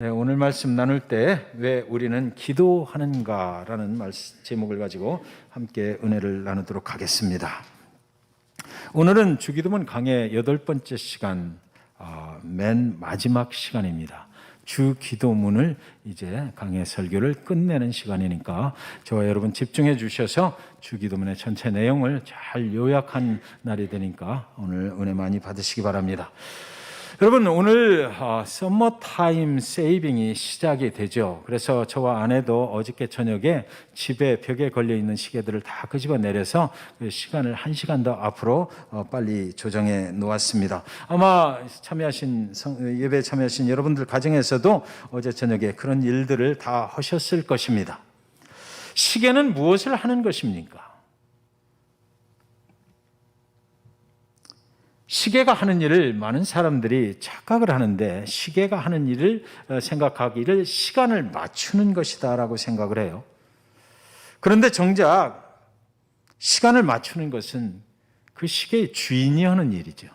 네, 오늘 말씀 나눌 때 왜 우리는 기도하는가라는 제목을 가지고 함께 은혜를 나누도록 하겠습니다. 오늘은 주기도문 강의 8번째 시간, 맨 마지막 시간입니다. 주기도문을 이제 강의 설교를 끝내는 시간이니까 저와 여러분 집중해 주셔서 주기도문의 전체 내용을 잘 요약한 날이 되니까 오늘 은혜 많이 받으시기 바랍니다. 여러분, 오늘 서머타임 세이빙이 시작이 되죠. 그래서 저와 아내도 어저께 저녁에 집에 벽에 걸려있는 시계들을 다 끄집어내려서 그 시간을 1시간 더 앞으로 빨리 조정해 놓았습니다. 아마 예배에 참여하신 여러분들 가정에서도 어제 저녁에 그런 일들을 다 하셨을 것입니다. 시계는 무엇을 하는 것입니까? 시계가 하는 일을 많은 사람들이 착각을 하는데, 시계가 하는 일을 생각하기를 시간을 맞추는 것이다라고 생각을 해요. 그런데 정작 시간을 맞추는 것은 그 시계의 주인이 하는 일이죠.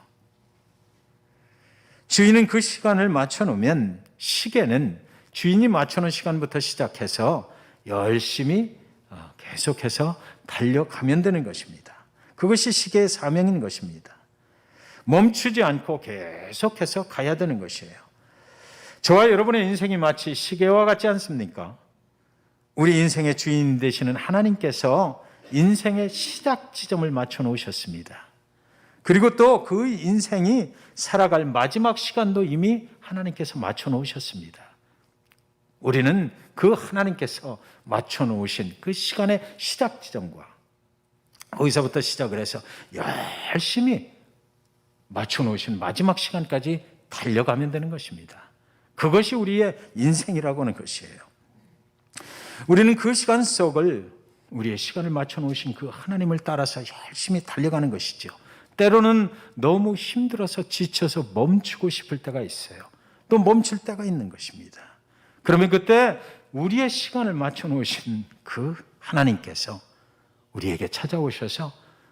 주인은 그 시간을 맞춰놓으면 시계는 주인이 맞춰놓은 시간부터 시작해서 열심히 계속해서 달려가면 되는 것입니다. 그것이 시계의 사명인 것입니다. 멈추지 않고 계속해서 가야 되는 것이에요. 저와 여러분의 인생이 마치 시계와 같지 않습니까? 우리 인생의 주인 되시는 하나님께서 인생의 시작 지점을 맞춰 놓으셨습니다. 그리고 또 그 인생이 살아갈 마지막 시간도 이미 하나님께서 맞춰 놓으셨습니다. 우리는 그 하나님께서 맞춰 놓으신 그 시간의 시작 지점과 거기서부터 시작을 해서 열심히 맞춰놓으신 마지막 시간까지 달려가면 되는 것입니다. 그것이 우리의 인생이라고 하는 것이에요. 우리는 그 시간 속을, 우리의 시간을 맞춰놓으신 그 하나님을 따라서 열심히 달려가는 것이죠. 때로는 너무 힘들어서 지쳐서 멈추고 싶을 때가 있어요. 또 멈출 때가 있는 것입니다. 그러면 그때 우리의 시간을 맞춰놓으신 그 하나님께서 우리에게 찾아오셔서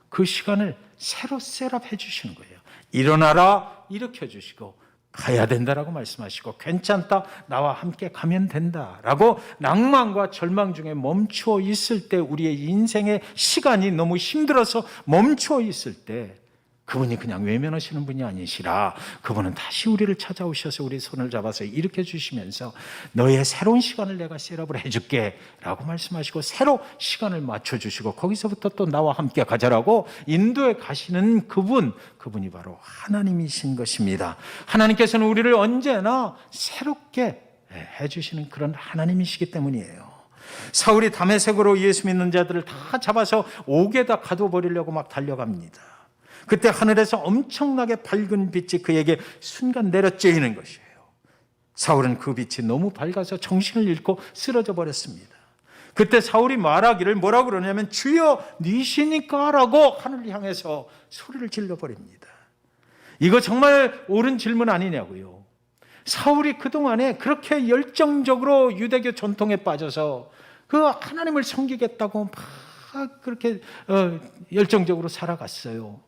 그 시간을 새로 셋업해 주시는 거예요. 일어나라 일으켜 주시고, 가야 된다라고 말씀하시고, 괜찮다 나와 함께 가면 된다라고 낭만과 절망 중에 멈추어 있을 때, 우리의 인생의 시간이 너무 힘들어서 멈추어 있을 때 그분이 그냥 외면하시는 분이 아니시라 그분은 다시 우리를 찾아오셔서 우리 손을 잡아서 일으켜 주시면서 너의 새로운 시간을 내가 셋업을 해줄게 라고 말씀하시고, 새로 시간을 맞춰주시고 거기서부터 또 나와 함께 가자라고 인도에 가시는 그분이 바로 하나님이신 것입니다. 하나님께서는 우리를 언제나 새롭게 해주시는 그런 하나님이시기 때문이에요. 사울이 다메섹으로 예수 믿는 자들을 다 잡아서 옥에다 가둬버리려고 막 달려갑니다. 그때 하늘에서 엄청나게 밝은 빛이 그에게 순간 내려쬐이는 것이에요. 사울은 그 빛이 너무 밝아서 정신을 잃고 쓰러져 버렸습니다. 그때 사울이 말하기를 뭐라고 그러냐면 주여 니시니까 라고 하늘을 향해서 소리를 질러버립니다. 이거 정말 옳은 질문 아니냐고요. 사울이 그동안에 그렇게 열정적으로 유대교 전통에 빠져서 그 하나님을 섬기겠다고 막 그렇게 열정적으로 살아갔어요.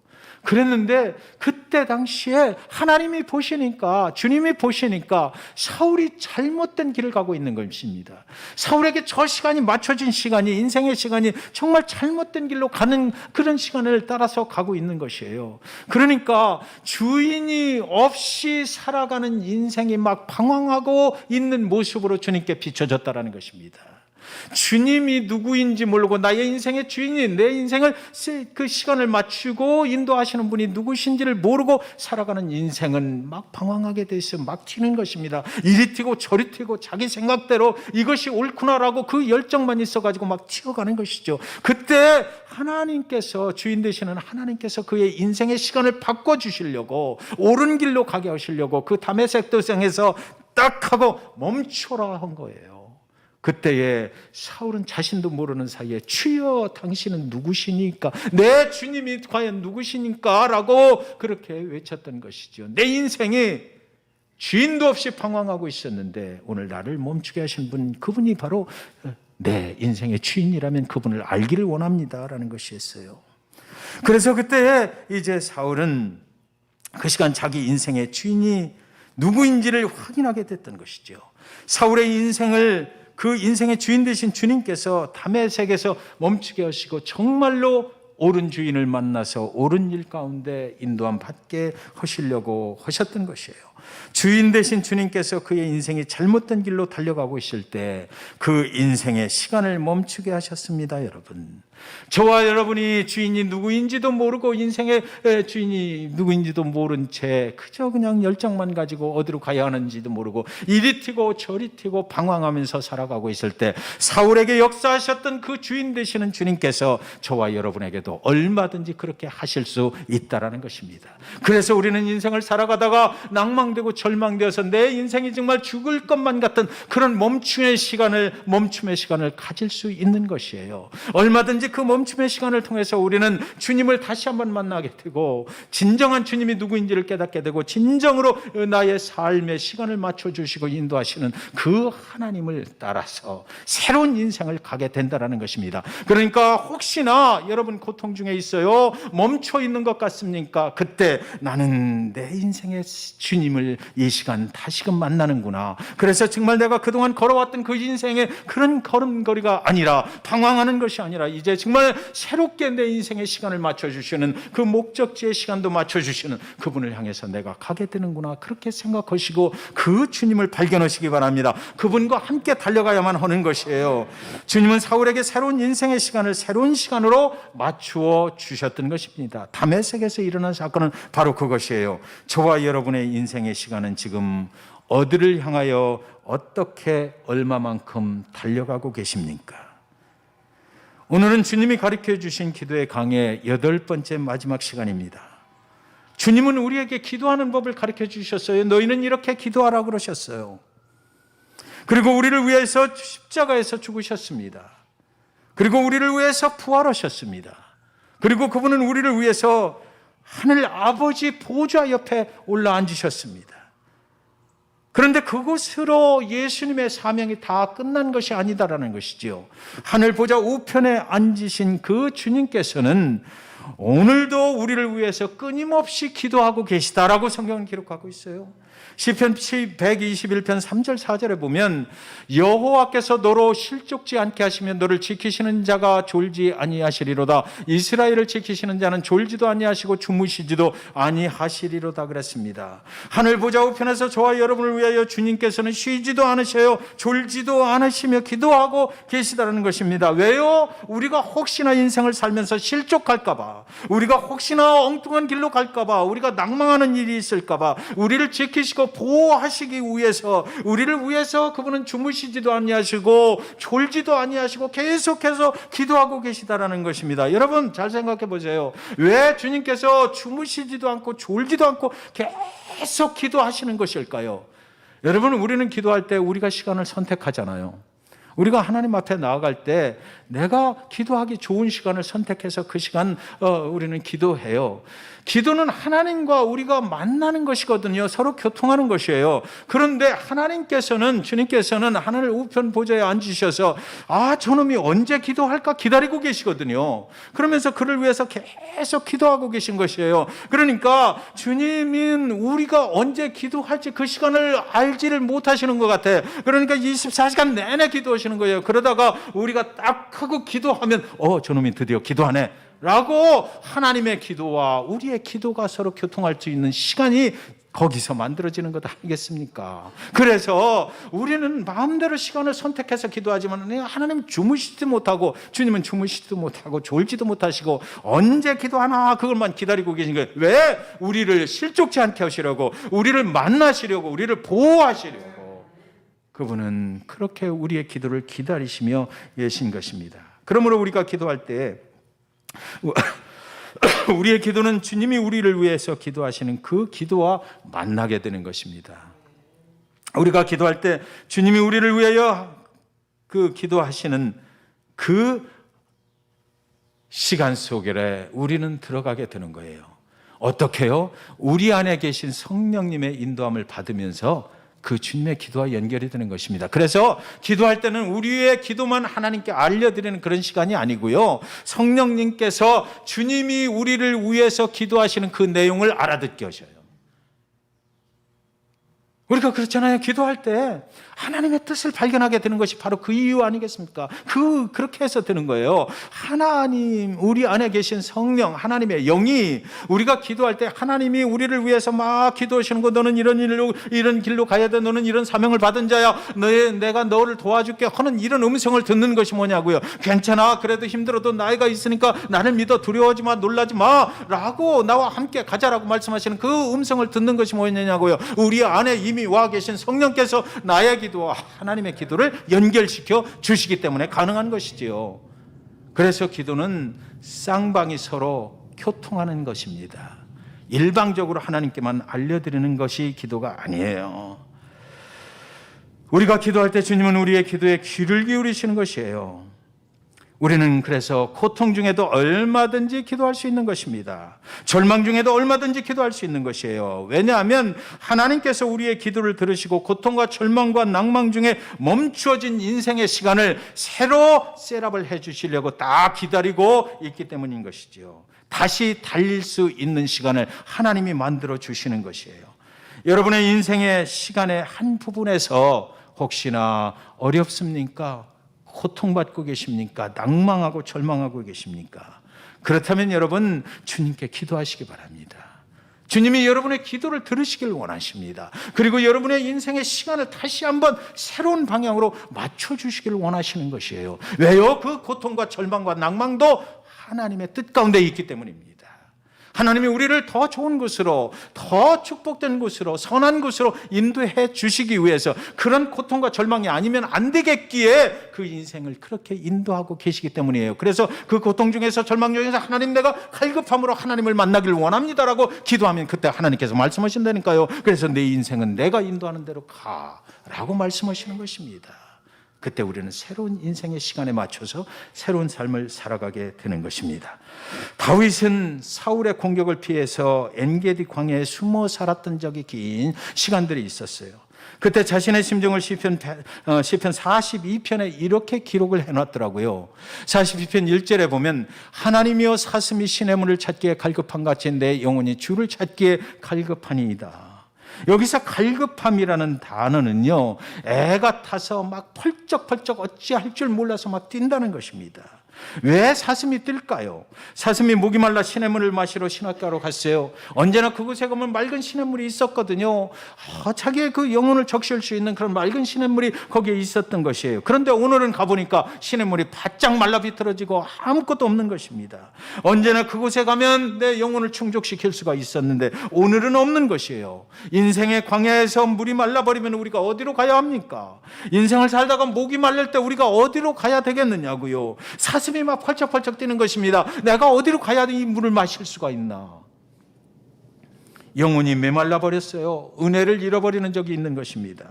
그랬는데 그때 당시에 하나님이 보시니까, 주님이 보시니까 사울이 잘못된 길을 가고 있는 것입니다. 사울에게 저 시간이 맞춰진 시간이, 인생의 시간이 정말 잘못된 길로 가는 그런 시간을 따라서 가고 있는 것이에요. 그러니까 주인이 없이 살아가는 인생이 막 방황하고 있는 모습으로 주님께 비춰졌다는 것입니다. 주님이 누구인지 모르고 나의 인생의 주인이, 내 인생을 그 시간을 맞추고 인도하시는 분이 누구신지를 모르고 살아가는 인생은 막 방황하게 돼서 막 튀는 것입니다. 이리 튀고 저리 튀고 자기 생각대로 이것이 옳구나라고 그 열정만 있어가지고 막 튀어가는 것이죠. 그때 하나님께서, 주인 되시는 하나님께서 그의 인생의 시간을 바꿔주시려고, 옳은 길로 가게 하시려고 그 다메섹 도성에서 딱 하고 멈춰라 한 거예요. 그때에 사울은 자신도 모르는 사이에 주여 당신은 누구시니까, 내 주님이 과연 누구시니까 라고 그렇게 외쳤던 것이죠. 내 인생이 주인도 없이 방황하고 있었는데 오늘 나를 멈추게 하신 분, 그분이 바로 내 인생의 주인이라면 그분을 알기를 원합니다라는 것이었어요. 그래서 그때 이제 사울은 그 시간 자기 인생의 주인이 누구인지를 확인하게 됐던 것이죠. 사울의 인생을 그 인생의 주인 되신 주님께서 다메섹에서 멈추게 하시고 정말로 옳은 주인을 만나서 옳은 일 가운데 인도함 받게 하시려고 하셨던 것이에요. 주인 되신 주님께서 그의 인생이 잘못된 길로 달려가고 있을 때 그 인생의 시간을 멈추게 하셨습니다. 여러분, 저와 여러분이 주인이 누구인지도 모르고 인생의 주인이 누구인지도 모른 채 그저 그냥 열정만 가지고 어디로 가야 하는지도 모르고 이리 튀고 저리 튀고 방황하면서 살아가고 있을 때 사울에게 역사하셨던 그 주인 되시는 주님께서 저와 여러분에게도 얼마든지 그렇게 하실 수 있다라는 것입니다. 그래서 우리는 인생을 살아가다가 낭망되고 절망되어서 내 인생이 정말 죽을 것만 같은 그런 멈춤의 시간을 가질 수 있는 것이에요. 얼마든지 그 멈춤의 시간을 통해서 우리는 주님을 다시 한번 만나게 되고 진정한 주님이 누구인지를 깨닫게 되고 진정으로 나의 삶의 시간을 맞춰주시고 인도하시는 그 하나님을 따라서 새로운 인생을 가게 된다는 것입니다. 그러니까 혹시나 여러분 고통 중에 있어요. 멈춰 있는 것 같습니까? 그때 나는 내 인생의 주님을 이 시간 다시금 만나는구나. 그래서 정말 내가 그동안 걸어왔던 그 인생의 그런 걸음걸이가 아니라 방황하는 것이 아니라 이제 정말 새롭게 내 인생의 시간을 맞춰주시는 그 목적지의 시간도 맞춰주시는 그분을 향해서 내가 가게 되는구나. 그렇게 생각하시고 그 주님을 발견하시기 바랍니다. 그분과 함께 달려가야만 하는 것이에요. 주님은 사울에게 새로운 인생의 시간을 새로운 시간으로 맞추어 주셨던 것입니다. 다메섹에서 일어난 사건은 바로 그것이에요. 저와 여러분의 인생의 시간은 지금 어디를 향하여 어떻게 얼마만큼 달려가고 계십니까? 오늘은 주님이 가르쳐 주신 기도의 강의 8번째 마지막 시간입니다. 주님은 우리에게 기도하는 법을 가르쳐 주셨어요. 너희는 이렇게 기도하라고 그러셨어요. 그리고 우리를 위해서 십자가에서 죽으셨습니다. 그리고 우리를 위해서 부활하셨습니다. 그리고 그분은 우리를 위해서 하늘 아버지 보좌 옆에 올라앉으셨습니다. 그런데 그것으로 예수님의 사명이 다 끝난 것이 아니다라는 것이지요. 하늘 보좌 우편에 앉으신 그 주님께서는 오늘도 우리를 위해서 끊임없이 기도하고 계시다라고 성경은 기록하고 있어요. 시편 121편 3절 4절에 보면 여호와께서 너로 실족지 않게 하시면 너를 지키시는 자가 졸지 아니하시리로다. 이스라엘을 지키시는 자는 졸지도 아니하시고 주무시지도 아니하시리로다 그랬습니다. 하늘 보좌 우편에서 저와 여러분을 위하여 주님께서는 쉬지도 않으셔요. 졸지도 않으시며 기도하고 계시다는 것입니다. 왜요? 우리가 혹시나 인생을 살면서 실족할까 봐, 우리가 혹시나 엉뚱한 길로 갈까 봐, 우리가 낭망하는 일이 있을까 봐 우리를 지키시고 보호하시기 위해서 우리를 위해서 그분은 주무시지도 아니하시고 졸지도 아니하시고 계속해서 기도하고 계시다라는 것입니다. 여러분 잘 생각해 보세요. 왜 주님께서 주무시지도 않고 졸지도 않고 계속 기도하시는 것일까요? 여러분 우리는 기도할 때 우리가 시간을 선택하잖아요. 우리가 하나님 앞에 나아갈 때 내가 기도하기 좋은 시간을 선택해서 그 시간 우리는 기도해요. 기도는 하나님과 우리가 만나는 것이거든요. 서로 교통하는 것이에요. 그런데 하나님께서는, 주님께서는 하늘 우편 보좌에 앉으셔서 저놈이 언제 기도할까 기다리고 계시거든요. 그러면서 그를 위해서 계속 기도하고 계신 것이에요. 그러니까 주님은 우리가 언제 기도할지 그 시간을 알지를 못하시는 것 같아. 그러니까 24시간 내내 기도하시는 거예요. 그러다가 우리가 딱 하고 기도하면 저놈이 드디어 기도하네 라고 하나님의 기도와 우리의 기도가 서로 교통할 수 있는 시간이 거기서 만들어지는 것 아니겠습니까? 그래서 우리는 마음대로 시간을 선택해서 기도하지만 하나님은 주무시지도 못하고 주님은 주무시지도 못하고 졸지도 못하시고 언제 기도하나 그것만 기다리고 계신 거예요. 왜? 우리를 실족지 않게 하시려고, 우리를 만나시려고, 우리를 보호하시려고. 그분은 그렇게 우리의 기도를 기다리시며 계신 것입니다. 그러므로 우리가 기도할 때 우리의 기도는 주님이 우리를 위해서 기도하시는 그 기도와 만나게 되는 것입니다. 우리가 기도할 때 주님이 우리를 위하여 그 기도하시는 그 시간 속에 우리는 들어가게 되는 거예요. 어떻게요? 우리 안에 계신 성령님의 인도함을 받으면서 그 주님의 기도와 연결이 되는 것입니다. 그래서 기도할 때는 우리의 기도만 하나님께 알려드리는 그런 시간이 아니고요. 성령님께서 주님이 우리를 위해서 기도하시는 그 내용을 알아듣게 하셔요. 우리가 그렇잖아요. 기도할 때 하나님의 뜻을 발견하게 되는 것이 바로 그 이유 아니겠습니까? 그렇게 해서 되는 거예요. 하나님, 우리 안에 계신 성령, 하나님의 영이 우리가 기도할 때 하나님이 우리를 위해서 막 기도하시는 거, 너는 이런 길로 가야 돼. 너는 이런 사명을 받은 자야. 내가 너를 도와줄게 하는 이런 음성을 듣는 것이 뭐냐고요. 괜찮아. 그래도 힘들어도 나이가 있으니까 나를 믿어. 두려워하지 마. 놀라지 마. 라고 나와 함께 가자라고 말씀하시는 그 음성을 듣는 것이 뭐냐고요. 우리 안에 이미 와 계신 성령께서 나의 기도와 하나님의 기도를 연결시켜 주시기 때문에 가능한 것이지요. 그래서 기도는 쌍방이 서로 교통하는 것입니다. 일방적으로 하나님께만 알려드리는 것이 기도가 아니에요. 우리가 기도할 때 주님은 우리의 기도에 귀를 기울이시는 것이에요. 우리는 그래서 고통 중에도 얼마든지 기도할 수 있는 것입니다. 절망 중에도 얼마든지 기도할 수 있는 것이에요. 왜냐하면 하나님께서 우리의 기도를 들으시고 고통과 절망과 낭망 중에 멈추어진 인생의 시간을 새로 셋업을 해주시려고 딱 기다리고 있기 때문인 것이지요. 다시 달릴 수 있는 시간을 하나님이 만들어 주시는 것이에요. 여러분의 인생의 시간의 한 부분에서 혹시나 어렵습니까? 고통받고 계십니까? 낭망하고 절망하고 계십니까? 그렇다면 여러분 주님께 기도하시기 바랍니다. 주님이 여러분의 기도를 들으시길 원하십니다. 그리고 여러분의 인생의 시간을 다시 한번 새로운 방향으로 맞춰주시길 원하시는 것이에요. 왜요? 그 고통과 절망과 낭망도 하나님의 뜻 가운데 있기 때문입니다. 하나님이 우리를 더 좋은 곳으로, 더 축복된 곳으로, 선한 곳으로 인도해 주시기 위해서 그런 고통과 절망이 아니면 안 되겠기에 그 인생을 그렇게 인도하고 계시기 때문이에요. 그래서 그 고통 중에서 절망 중에서 하나님, 내가 갈급함으로 하나님을 만나길 원합니다라고 기도하면 그때 하나님께서 말씀하신다니까요. 그래서 내 인생은 내가 인도하는 대로 가라고 말씀하시는 것입니다. 그때 우리는 새로운 인생의 시간에 맞춰서 새로운 삶을 살아가게 되는 것입니다. 다윗은 사울의 공격을 피해서 엔게디 광야에 숨어 살았던 적이 긴 시간들이 있었어요. 그때 자신의 심정을 시편 42편에 이렇게 기록을 해놨더라고요. 42편 1절에 보면 하나님이여 사슴이 시냇물을 찾기에 갈급한 같이 내 영혼이 주를 찾기에 갈급하니이다. 여기서 갈급함이라는 단어는요, 애가 타서 막 펄쩍펄쩍 어찌할 줄 몰라서 막 뛴다는 것입니다. 왜 사슴이 뛸까요? 사슴이 목이 말라 시냇물을 마시러 시냇가로 갔어요. 언제나 그곳에 가면 맑은 시냇물이 있었거든요. 자기의 그 영혼을 적실 수 있는 그런 맑은 시냇물이 거기에 있었던 것이에요. 그런데 오늘은 가보니까 시냇물이 바짝 말라 비틀어지고 아무것도 없는 것입니다. 언제나 그곳에 가면 내 영혼을 충족시킬 수가 있었는데 오늘은 없는 것이에요. 인생의 광야에서 물이 말라버리면 우리가 어디로 가야 합니까? 인생을 살다가 목이 말릴 때 우리가 어디로 가야 되겠느냐고요. 사슴이 막 펄쩍펄쩍 뛰는 것입니다. 내가 어디로 가야 이 물을 마실 수가 있나? 영혼이 메말라 버렸어요. 은혜를 잃어버리는 적이 있는 것입니다.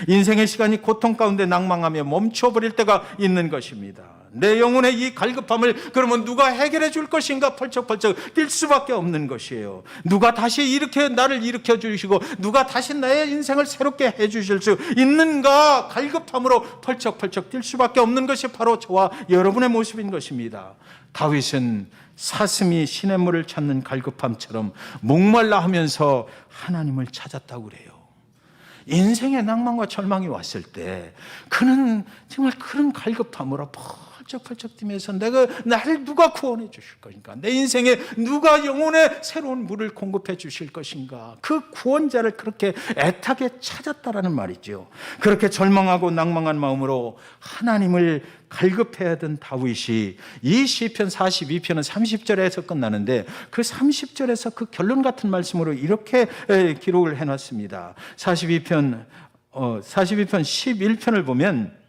인생의 시간이 고통 가운데 낭망하며 멈춰버릴 때가 있는 것입니다. 내 영혼의 이 갈급함을 그러면 누가 해결해 줄 것인가 펄쩍펄쩍 뛸 수밖에 없는 것이에요. 누가 다시 이렇게 나를 일으켜 주시고 누가 다시 나의 인생을 새롭게 해 주실 수 있는가? 갈급함으로 펄쩍펄쩍 뛸 수밖에 없는 것이 바로 저와 여러분의 모습인 것입니다. 다윗은 사슴이 시냇물을 찾는 갈급함처럼 목말라 하면서 하나님을 찾았다고 그래요. 인생의 낭만과 절망이 왔을 때 그는 정말 그런 갈급함으로 펄쩍펄쩍 뛰면서 나를 누가 구원해 주실 것인가? 내 인생에 누가 영혼의 새로운 물을 공급해 주실 것인가? 그 구원자를 그렇게 애타게 찾았다라는 말이죠. 그렇게 절망하고 낭망한 마음으로 하나님을 갈급해하던 다윗이 이 시편 42편은 30절에서 끝나는데 그 30절에서 그 결론 같은 말씀으로 이렇게 기록을 해놨습니다. 42편 11편을 보면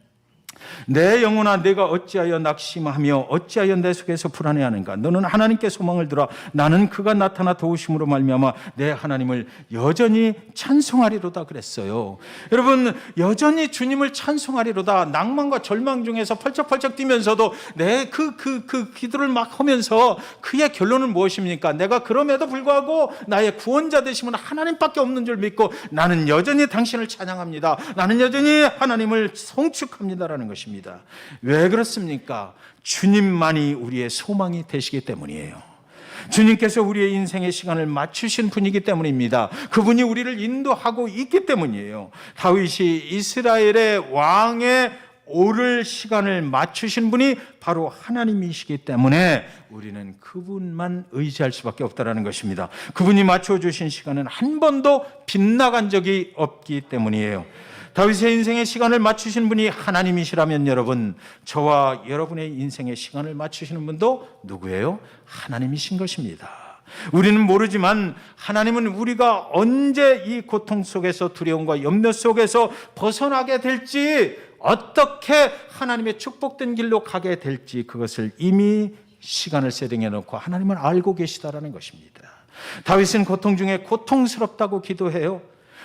내 영혼아 내가 어찌하여 낙심하며 어찌하여 내 속에서 불안해하는가? 너는 하나님께 소망을 들어 나는 그가 나타나 도우심으로 말미암아 내 하나님을 여전히 찬송하리로다 그랬어요. 여러분 여전히 주님을 찬송하리로다. 낭만과 절망 중에서 펄쩍펄쩍 뛰면서도 내 그 기도를 막 하면서 그의 결론은 무엇입니까? 내가 그럼에도 불구하고 나의 구원자 되심은 하나님밖에 없는 줄 믿고 나는 여전히 당신을 찬양합니다. 나는 여전히 하나님을 송축합니다라는 것입니다. 왜 그렇습니까? 주님만이 우리의 소망이 되시기 때문이에요. 주님께서 우리의 인생의 시간을 맞추신 분이기 때문입니다. 그분이 우리를 인도하고 있기 때문이에요. 다윗이 이스라엘의 왕에 오를 시간을 맞추신 분이 바로 하나님이시기 때문에 우리는 그분만 의지할 수밖에 없다는 것입니다. 그분이 맞춰주신 시간은 한 번도 빗나간 적이 없기 때문이에요. 다윗의 인생의 시간을 맞추신 분이 하나님이시라면 여러분, 저와 여러분의 인생의 시간을 맞추시는 분도 누구예요? 하나님이신 것입니다. 우리는 모르지만 하나님은 우리가 언제 이 고통 속에서, 두려움과 염려 속에서 벗어나게 될지, 어떻게 하나님의 축복된 길로 가게 될지, 그것을 이미 시간을 세팅해 놓고 하나님은 알고 계시다라는 것입니다. 다윗은 고통 중에 고통스럽다고 기도해요.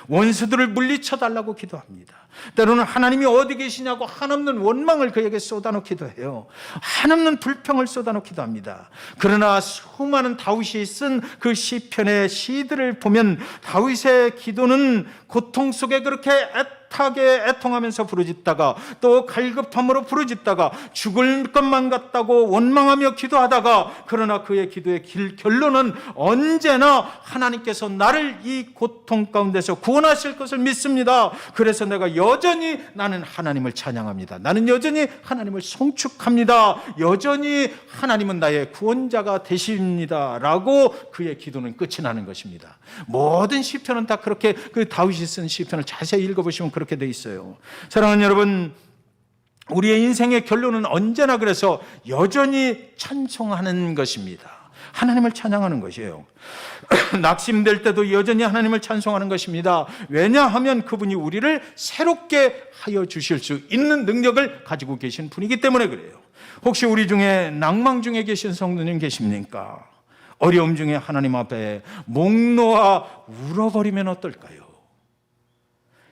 원수들을 물리쳐달라고 기도합니다. 때로는 하나님이 어디 계시냐고 한없는 원망을 그에게 쏟아놓기도 해요. 한없는 불평을 쏟아놓기도 합니다. 그러나 수많은 다윗이 쓴 그 시편의 시들을 보면 다윗의 기도는 고통 속에 그렇게 애타게 애통하면서 부르짖다가, 또 갈급함으로 부르짖다가, 죽을 것만 같다고 원망하며 기도하다가, 그러나 그의 기도의 결론은 언제나 하나님께서 나를 이 고통 가운데서 구원하실 것을 믿습니다. 그래서 내가 여전히 나는 하나님을 찬양합니다. 나는 여전히 하나님을 송축합니다. 여전히 하나님은 나의 구원자가 되십니다 라고 그의 기도는 끝이 나는 것입니다. 모든 시편은 다 그렇게, 그 다윗이 쓴 시편을 자세히 읽어보시면 그렇게 돼 있어요. 사랑하는 여러분, 우리의 인생의 결론은 언제나 그래서 여전히 찬송하는 것입니다. 하나님을 찬양하는 것이에요. 낙심될 때도 여전히 하나님을 찬송하는 것입니다. 왜냐하면 그분이 우리를 새롭게 하여 주실 수 있는 능력을 가지고 계신 분이기 때문에 그래요. 혹시 우리 중에 낭망 중에 계신 성도님 계십니까? 어려움 중에 하나님 앞에 목 놓아 울어버리면 어떨까요?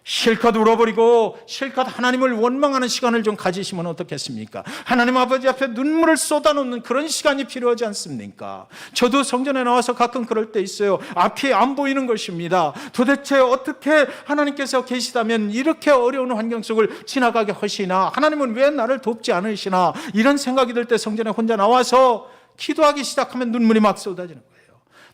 실컷 울어버리고 실컷 하나님을 원망하는 시간을 좀 가지시면 어떻겠습니까? 하나님 아버지 앞에 눈물을 쏟아놓는 그런 시간이 필요하지 않습니까? 저도 성전에 나와서 가끔 그럴 때 있어요. 앞이 안 보이는 것입니다. 도대체 어떻게 하나님께서 계시다면 이렇게 어려운 환경 속을 지나가게 하시나? 하나님은 왜 나를 돕지 않으시나? 이런 생각이 들 때 성전에 혼자 나와서 기도하기 시작하면 눈물이 막 쏟아지는 거예요.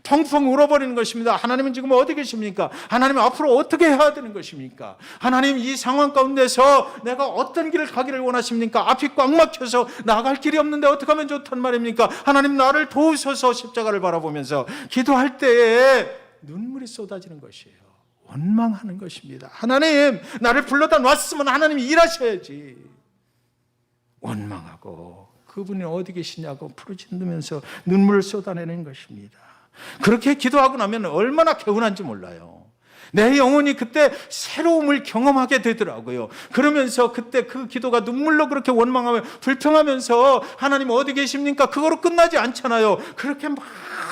펑펑 울어버리는 것입니다. 하나님은 지금 어디 계십니까? 하나님 앞으로 어떻게 해야 되는 것입니까? 하나님, 이 상황 가운데서 내가 어떤 길을 가기를 원하십니까? 앞이 꽉 막혀서 나갈 길이 없는데 어떻게 하면 좋단 말입니까? 하나님, 나를 도우소서. 십자가를 바라보면서 기도할 때에 눈물이 쏟아지는 것이에요. 원망하는 것입니다. 하나님, 나를 불러다 놨으면 하나님이 일하셔야지. 원망하고 그분이 어디 계시냐고 부르짖으면서 눈물을 쏟아내는 것입니다. 그렇게 기도하고 나면 얼마나 개운한지 몰라요. 내 영혼이 그때 새로움을 경험하게 되더라고요. 그러면서 그때 그 기도가 눈물로 그렇게 원망하며 불평하면서 하나님 어디 계십니까? 그거로 끝나지 않잖아요. 그렇게 막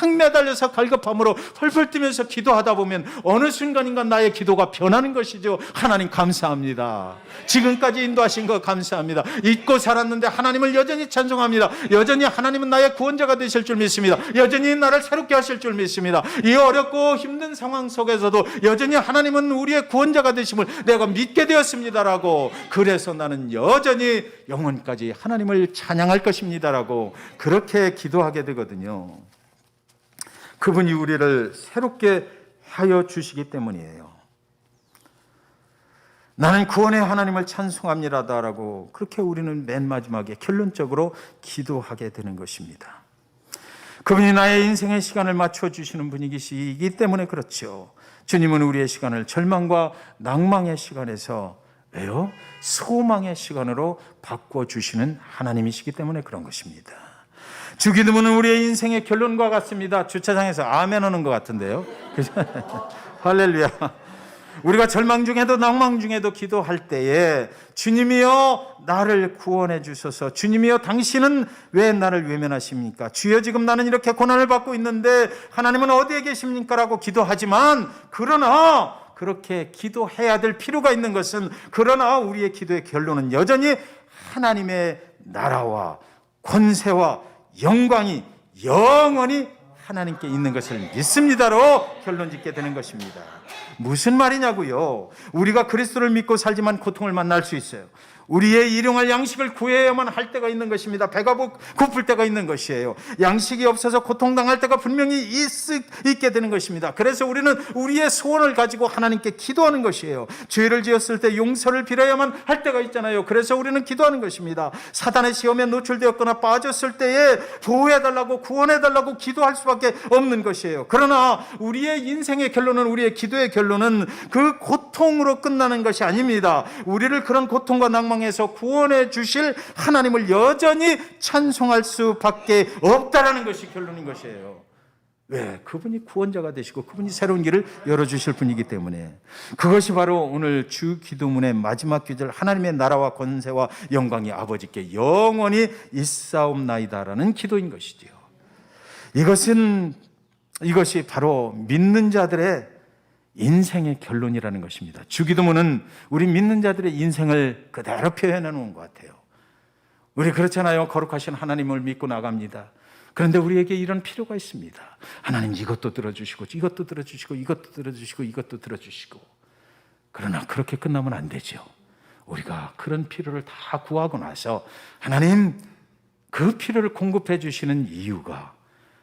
매달려서 갈급함으로 펄펄 뛰면서 기도하다 보면 어느 순간인가 나의 기도가 변하는 것이죠. 하나님 감사합니다. 지금까지 인도하신 거 감사합니다. 잊고 살았는데 하나님을 여전히 찬송합니다. 여전히 하나님은 나의 구원자가 되실 줄 믿습니다. 여전히 나를 새롭게 하실 줄 믿습니다. 이 어렵고 힘든 상황 속에서도 여전히 하나님은 우리의 구원자가 되심을 내가 믿게 되었습니다라고, 그래서 나는 여전히 영원까지 하나님을 찬양할 것입니다라고 그렇게 기도하게 되거든요. 그분이 우리를 새롭게 하여 주시기 때문이에요. 나는 구원의 하나님을 찬송합니다라고 그렇게 우리는 맨 마지막에 결론적으로 기도하게 되는 것입니다. 그분이 나의 인생의 시간을 맞춰주시는 분이시기 때문에 그렇죠. 주님은 우리의 시간을 절망과 낭망의 시간에서 왜요? 소망의 시간으로 바꿔주시는 하나님이시기 때문에 그런 것입니다. 주기도문은 우리의 인생의 결론과 같습니다. 주차장에서 아멘 하는 것 같은데요. 할렐루야. 우리가 절망 중에도 낭망 중에도 기도할 때에 주님이여 나를 구원해 주소서. 주님이여 당신은 왜 나를 외면하십니까? 주여 지금 나는 이렇게 고난을 받고 있는데 하나님은 어디에 계십니까? 라고 기도하지만, 그러나 그렇게 기도해야 될 필요가 있는 것은, 그러나 우리의 기도의 결론은 여전히 하나님의 나라와 권세와 영광이 영원히 하나님께 있는 것을 믿습니다로 결론 짓게 되는 것입니다. 무슨 말이냐고요? 우리가 그리스도를 믿고 살지만 고통을 만날 수 있어요. 우리의 일용할 양식을 구해야만 할 때가 있는 것입니다. 배가 고플 때가 있는 것이에요. 양식이 없어서 고통당할 때가 분명히 있게 되는 것입니다. 그래서 우리는 우리의 소원을 가지고 하나님께 기도하는 것이에요. 죄를 지었을 때 용서를 빌어야만 할 때가 있잖아요. 그래서 우리는 기도하는 것입니다. 사단의 시험에 노출되었거나 빠졌을 때에 보호해달라고, 구원해달라고 기도할 수밖에 없는 것이에요. 그러나 우리의 인생의 결론은, 우리의 기도의 결론은 그 고통으로 끝나는 것이 아닙니다. 우리를 그런 고통과 낭만 에서 구원해 주실 하나님을 여전히 찬송할 수밖에 없다라는 것이 결론인 것이에요. 왜? 그분이 구원자가 되시고 그분이 새로운 길을 열어주실 분이기 때문에. 그것이 바로 오늘 주 기도문의 마지막 구절, 하나님의 나라와 권세와 영광이 아버지께 영원히 있사옵나이다라는 기도인 것이지요. 이것이 바로 믿는 자들의 인생의 결론이라는 것입니다. 주기도문은 우리 믿는 자들의 인생을 그대로 표현해 놓은 것 같아요. 우리 그렇잖아요. 거룩하신 하나님을 믿고 나갑니다. 그런데 우리에게 이런 필요가 있습니다. 하나님 이것도 들어주시고 이것도 들어주시고 이것도 들어주시고 이것도 들어주시고. 그러나 그렇게 끝나면 안 되죠. 우리가 그런 필요를 다 구하고 나서 하나님 그 필요를 공급해 주시는 이유가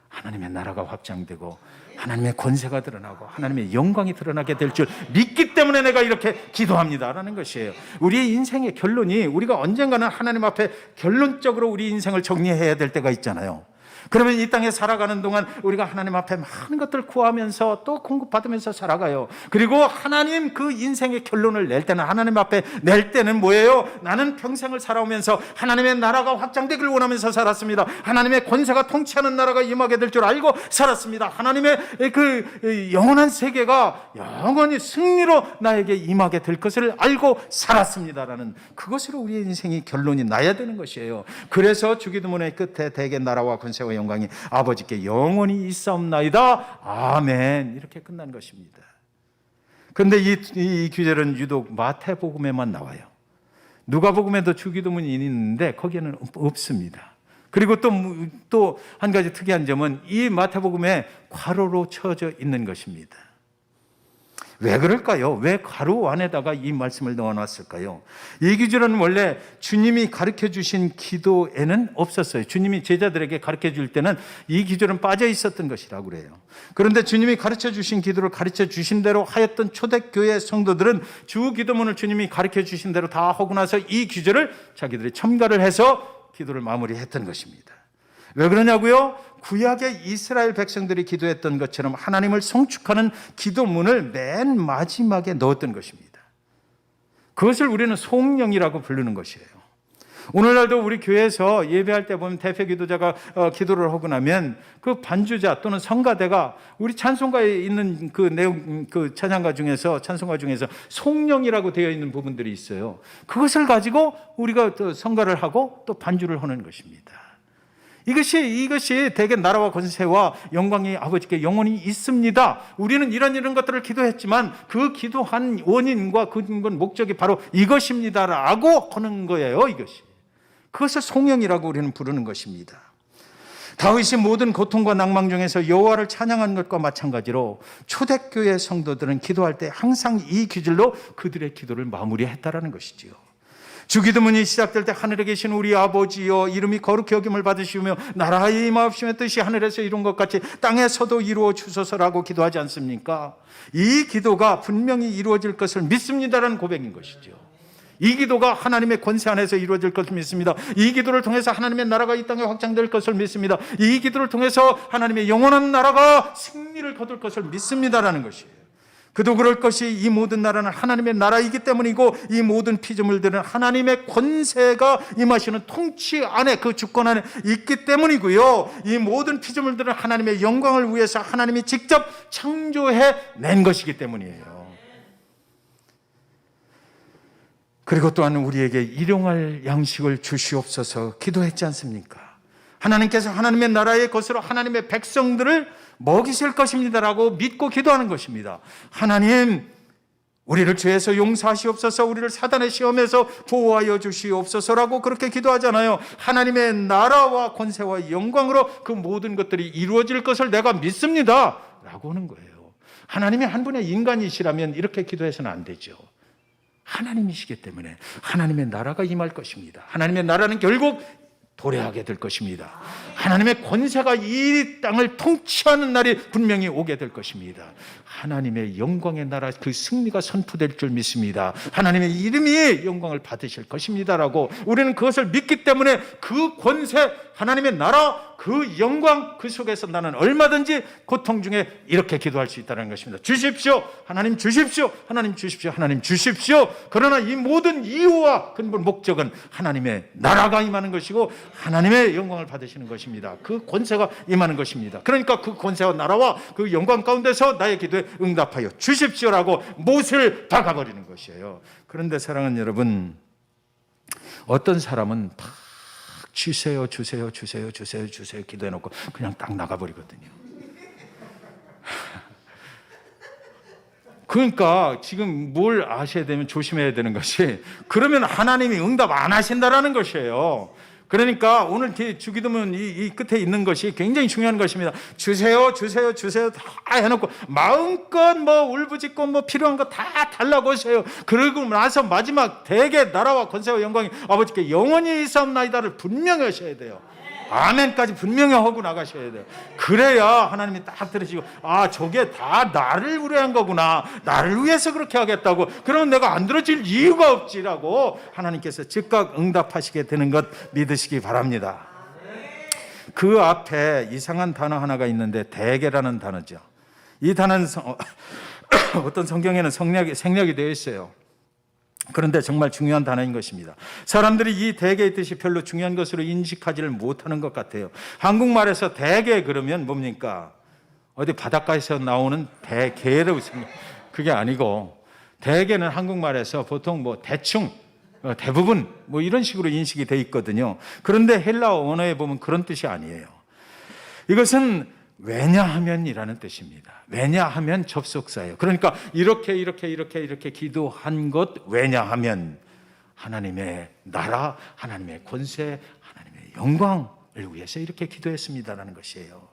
하나님의 나라가 확장되고 하나님의 권세가 드러나고 하나님의 영광이 드러나게 될 줄 믿기 때문에 내가 이렇게 기도합니다라는 것이에요. 우리의 인생의 결론이, 우리가 언젠가는 하나님 앞에 결론적으로 우리 인생을 정리해야 될 때가 있잖아요. 그러면 이 땅에 살아가는 동안 우리가 하나님 앞에 많은 것들을 구하면서 또 공급받으면서 살아가요. 그리고 하나님 그 인생의 결론을 낼 때는, 하나님 앞에 낼 때는 뭐예요? 나는 평생을 살아오면서 하나님의 나라가 확장되기를 원하면서 살았습니다. 하나님의 권세가 통치하는 나라가 임하게 될 줄 알고 살았습니다. 하나님의 그 영원한 세계가 영원히 승리로 나에게 임하게 될 것을 알고 살았습니다라는, 그것으로 우리의 인생이 결론이 나야 되는 것이에요. 그래서 주기도문의 끝에 대개 나라와 권세와 영광이 아버지께 영원히 있사옵나이다. 아멘. 이렇게 끝난 것입니다. 그런데 이 규절은 유독 마태복음에만 나와요. 누가복음에도 주기도문이 있는데 거기에는 없습니다. 그리고 또 한 가지 특이한 점은 이 마태복음에 괄호로 쳐져 있는 것입니다. 왜 그럴까요? 왜 괄호 안에다가 이 말씀을 넣어놨을까요? 이 기준은 원래 주님이 가르쳐 주신 기도에는 없었어요. 주님이 제자들에게 가르쳐 줄 때는 이 기준은 빠져 있었던 것이라고 그래요. 그런데 주님이 가르쳐 주신 기도를 가르쳐 주신 대로 하였던 초대교회 성도들은 주 기도문을 주님이 가르쳐 주신 대로 다 하고 나서 이 기준을 자기들이 첨가를 해서 기도를 마무리했던 것입니다. 왜 그러냐고요? 구약의 이스라엘 백성들이 기도했던 것처럼 하나님을 송축하는 기도문을 맨 마지막에 넣었던 것입니다. 그것을 우리는 송영이라고 부르는 것이에요. 오늘날도 우리 교회에서 예배할 때 보면 대표 기도자가 기도를 하고 나면 그 반주자 또는 성가대가 우리 찬송가에 있는 그 내용, 그 찬송가 중에서 송영이라고 되어 있는 부분들이 있어요. 그것을 가지고 우리가 또 성가를 하고 또 반주를 하는 것입니다. 이것이 대개 나라와 권세와 영광이 아버지께 영원히 있습니다. 우리는 이런 것들을 기도했지만 그 기도한 원인과 그 목적이 바로 이것입니다라고 하는 거예요. 이것이. 그것을 송영이라고 우리는 부르는 것입니다. 다윗이 모든 고통과 낭망 중에서 여호와를 찬양한 것과 마찬가지로 초대교회 성도들은 기도할 때 항상 이 기질로 그들의 기도를 마무리했다라는 것이지요. 주기도문이 시작될 때 하늘에 계신 우리 아버지여 이름이 거룩히 여김을 받으시며 나라의 임하옵시며 뜻이 하늘에서 이룬 것 같이 땅에서도 이루어 주소서라고 기도하지 않습니까? 이 기도가 분명히 이루어질 것을 믿습니다라는 고백인 것이죠. 이 기도가 하나님의 권세 안에서 이루어질 것을 믿습니다. 이 기도를 통해서 하나님의 나라가 이 땅에 확장될 것을 믿습니다. 이 기도를 통해서 하나님의 영원한 나라가 승리를 거둘 것을 믿습니다라는 것이에요. 그도 그럴 것이 이 모든 나라는 하나님의 나라이기 때문이고 이 모든 피조물들은 하나님의 권세가 임하시는 통치 안에, 그 주권 안에 있기 때문이고요. 이 모든 피조물들은 하나님의 영광을 위해서 하나님이 직접 창조해 낸 것이기 때문이에요. 그리고 또한 우리에게 일용할 양식을 주시옵소서 기도했지 않습니까? 하나님께서 하나님의 나라의 것으로 하나님의 백성들을 먹이실 것입니다라고 믿고 기도하는 것입니다. 하나님, 우리를 죄에서 용서하시옵소서, 우리를 사단의 시험에서 보호하여 주시옵소서라고 그렇게 기도하잖아요. 하나님의 나라와 권세와 영광으로 그 모든 것들이 이루어질 것을 내가 믿습니다 라고 하는 거예요. 하나님이 한 분의 인간이시라면 이렇게 기도해서는 안 되죠. 하나님이시기 때문에 하나님의 나라가 임할 것입니다. 하나님의 나라는 결국 도래하게 될 것입니다. 하나님의 권세가 이 땅을 통치하는 날이 분명히 오게 될 것입니다. 하나님의 영광의 나라, 그 승리가 선포될 줄 믿습니다. 하나님의 이름이 영광을 받으실 것입니다라고 우리는 그것을 믿기 때문에 그 권세, 하나님의 나라, 그 영광, 그 속에서 나는 얼마든지 고통 중에 이렇게 기도할 수 있다는 것입니다. 주십시오. 하나님 주십시오. 하나님 주십시오. 하나님 주십시오. 그러나 이 모든 이유와 근본 목적은 하나님의 나라가 임하는 것이고 하나님의 영광을 받으시는 것입니다. 그 권세가 임하는 것입니다. 그러니까 그 권세와 나라와 그 영광 가운데서 나의 기도에 응답하여 주십시오라고 못을 박아버리는 것이에요. 그런데 사랑하는 여러분, 어떤 사람은 막 주세요, 주세요, 주세요, 주세요, 주세요 기도해놓고 그냥 딱 나가버리거든요. 그러니까 지금 뭘 아셔야 되면 조심해야 되는 것이, 그러면 하나님이 응답 안 하신다라는 것이에요. 그러니까 오늘 주기도문 이 끝에 있는 것이 굉장히 중요한 것입니다. 주세요, 주세요, 주세요 다 해놓고 마음껏 뭐 울부짖고 뭐 필요한 거 다 달라고 하세요. 그러고 나서 마지막 대개 나라와 권세와 영광이 아버지께 영원히 있사옵나이다를 분명히 하셔야 돼요. 아멘까지 분명히 하고 나가셔야 돼요. 그래야 하나님이 딱 들으시고, 아, 저게 다 나를 위한 거구나, 나를 위해서 그렇게 하겠다고, 그러면 내가 안 들어줄 이유가 없지라고 하나님께서 즉각 응답하시게 되는 것 믿으시기 바랍니다. 그 앞에 이상한 단어 하나가 있는데 대개라는 단어죠. 이 단어는 어떤 성경에는 생략이 되어 있어요. 그런데 정말 중요한 단어인 것입니다. 사람들이 이 대개의 뜻이 별로 중요한 것으로 인식하지를 못하는 것 같아요. 한국말에서 대개 그러면 뭡니까? 어디 바닷가에서 나오는 대개라고 생각, 그게 아니고, 대개는 한국말에서 보통 뭐 대충, 대부분 뭐 이런 식으로 인식이 돼 있거든요. 그런데 헬라어 언어에 보면 그런 뜻이 아니에요. 이것은 왜냐하면이라는 뜻입니다. 왜냐하면 접속사예요. 그러니까 이렇게 기도한 것, 왜냐하면 하나님의 나라, 하나님의 권세, 하나님의 영광을 위해서 이렇게 기도했습니다라는 것이에요.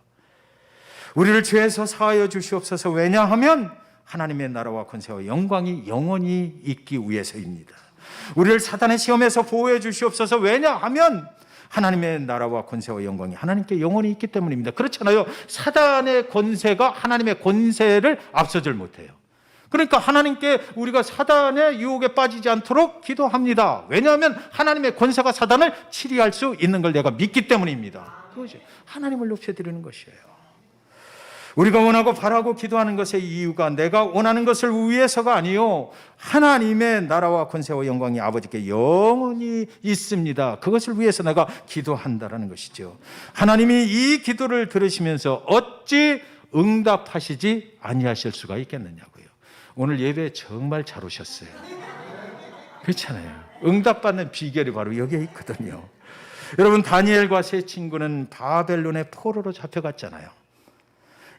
우리를 죄에서 사하여 주시옵소서. 왜냐하면 하나님의 나라와 권세와 영광이 영원히 있기 위해서입니다. 우리를 사단의 시험에서 보호해 주시옵소서. 왜냐하면 하나님의 나라와 권세와 영광이 하나님께 영원히 있기 때문입니다. 그렇잖아요. 사단의 권세가 하나님의 권세를 앞서질 못해요. 그러니까 하나님께 우리가 사단의 유혹에 빠지지 않도록 기도합니다. 왜냐하면 하나님의 권세가 사단을 치리할 수 있는 걸 내가 믿기 때문입니다. 그것이 하나님을 높여드리는 것이에요. 우리가 원하고 바라고 기도하는 것의 이유가 내가 원하는 것을 위해서가 아니요, 하나님의 나라와 권세와 영광이 아버지께 영원히 있습니다. 그것을 위해서 내가 기도한다라는 것이죠. 하나님이 이 기도를 들으시면서 어찌 응답하시지 아니하실 수가 있겠느냐고요. 오늘 예배에 정말 잘 오셨어요. 그렇잖아요. 응답받는 비결이 바로 여기에 있거든요. 여러분, 다니엘과 세 친구는 바벨론의 포로로 잡혀갔잖아요.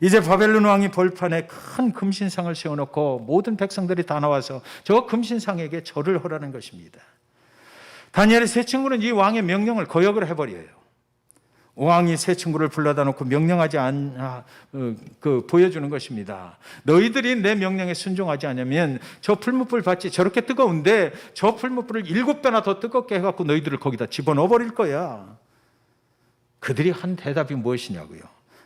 이제 바벨론 왕이 벌판에 큰 금신상을 세워놓고 모든 백성들이 다 나와서 저 금신상에게 절을 하라는 것입니다. 다니엘의 세 친구는 이 왕의 명령을 거역을 해버려요. 왕이 세 친구를 불러다 놓고 명령하지 보여주는 것입니다. 너희들이 내 명령에 순종하지 않으면 저 풀무불 밭이 저렇게 뜨거운데 저 풀무불을 7배나 더 뜨겁게 해갖고 너희들을 거기다 집어넣어 버릴 거야. 그들이 한 대답이 무엇이냐고요.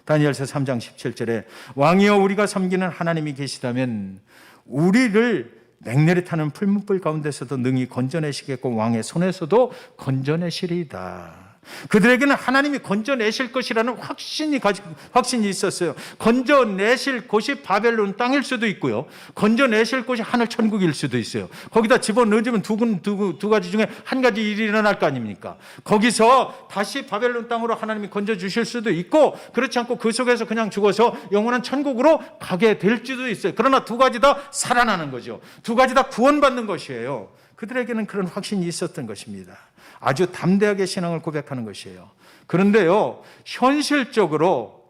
다니엘서 3장 17절에 왕이여, 우리가 섬기는 하나님이 계시다면 우리를 맹렬히 타는 풀무불 가운데서도 능히 건져내시겠고 왕의 손에서도 건져내시리이다. 그들에게는 하나님이 건져내실 것이라는 확신이 있었어요. 건져내실 곳이 바벨론 땅일 수도 있고요, 건져내실 곳이 하늘 천국일 수도 있어요. 거기다 집어넣으면 두 가지 중에 한 가지 일이 일어날 거 아닙니까? 거기서 다시 바벨론 땅으로 하나님이 건져주실 수도 있고, 그렇지 않고 그 속에서 그냥 죽어서 영원한 천국으로 가게 될지도 있어요. 그러나 두 가지 다 살아나는 거죠. 두 가지 다 구원받는 것이에요. 그들에게는 그런 확신이 있었던 것입니다. 아주 담대하게 신앙을 고백하는 것이에요. 그런데요, 현실적으로